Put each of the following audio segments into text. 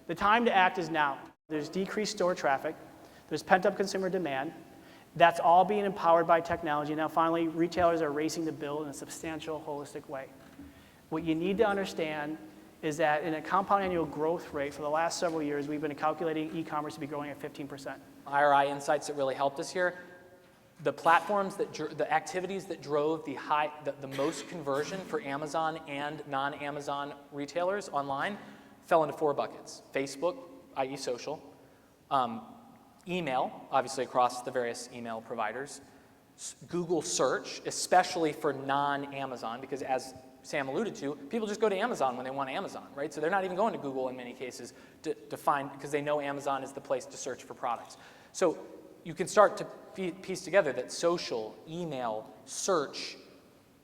The time to act is now. There's decreased store traffic. There's pent-up consumer demand. That's all being empowered by technology. Now, finally, retailers are racing to build in a substantial, holistic way. What you need to understand is that in a compound annual growth rate for the last several years, we've been calculating e-commerce to be growing at 15%. IRI insights that really helped us here. The platforms the activities that drove the most conversion for Amazon and non-Amazon retailers online fell into 4 buckets. Facebook, i.e. social, email, obviously across the various email providers, Google search, especially for non-Amazon, because as Sam alluded to, people just go to Amazon when they want Amazon, right? So they're not even going to Google in many cases to find, because they know Amazon is the place to search for products. So you can start to piece together that social, email, search,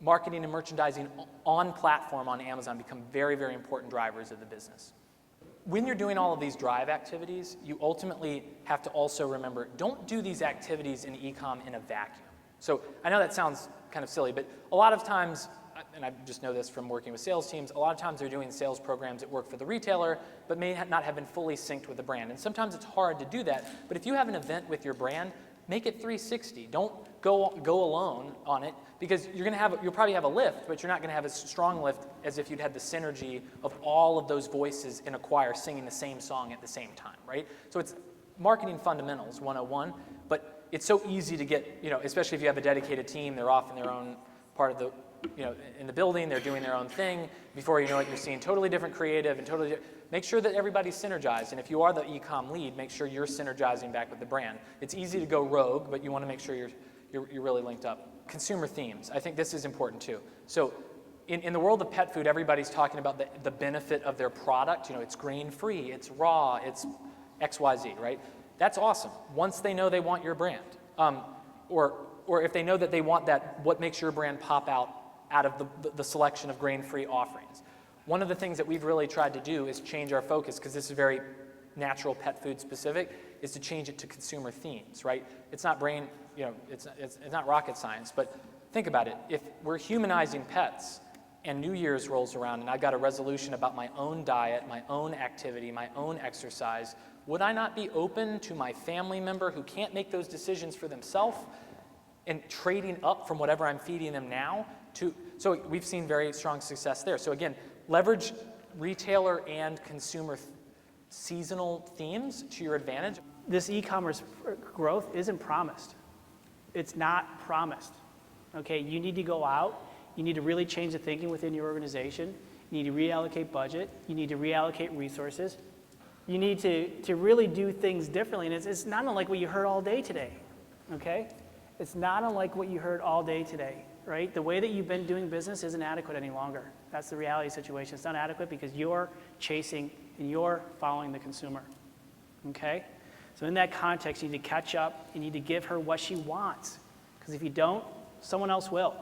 marketing and merchandising on platform on Amazon become very, very important drivers of the business. When you're doing all of these drive activities, you ultimately have to also remember, don't do these activities in e-com in a vacuum. So I know that sounds kind of silly, but a lot of times, and I just know this from working with sales teams, a lot of times they're doing sales programs that work for the retailer, but may not have been fully synced with the brand. And sometimes it's hard to do that, but if you have an event with your brand, make it 360. Don't go alone on it, because you'll probably have a lift, but you're not going to have as strong lift as if you'd had the synergy of all of those voices in a choir singing the same song at the same time, right? So it's marketing fundamentals 101, but it's so easy to get, especially if you have a dedicated team, they're off in their own part of the, in the building, they're doing their own thing. Before you know it, you're seeing totally different creative and totally different. Make sure that everybody's synergized, and if you are the e-com lead, make sure you're synergizing back with the brand. It's easy to go rogue, but you want to make sure you're really linked up. Consumer themes, I think this is important too. So in the world of pet food, everybody's talking about the benefit of their product. It's grain-free, it's raw, it's XYZ, right? That's awesome, once they know they want your brand. Or if they know that they want that, what makes your brand pop out of the selection of grain-free offerings. One of the things that we've really tried to do is change our focus, because this is very natural pet food specific, is to change it to consumer themes, right? It's not it's not rocket science, but think about it. If we're humanizing pets and New Year's rolls around and I've got a resolution about my own diet, my own activity, my own exercise, would I not be open to my family member who can't make those decisions for themselves and trading up from whatever I'm feeding them now so we've seen very strong success there. So again, leverage retailer and consumer seasonal themes to your advantage. This e-commerce growth isn't promised. It's not promised. Okay, you need to go out. You need to really change the thinking within your organization. You need to reallocate budget. You need to reallocate resources. You need to really do things differently. And it's not unlike what you heard all day today. Okay? It's not unlike what you heard all day today, right? The way that you've been doing business isn't adequate any longer. That's the reality situation. It's not adequate because you're chasing and you're following the consumer, okay? So in that context, you need to catch up. You need to give her what she wants, because if you don't, someone else will.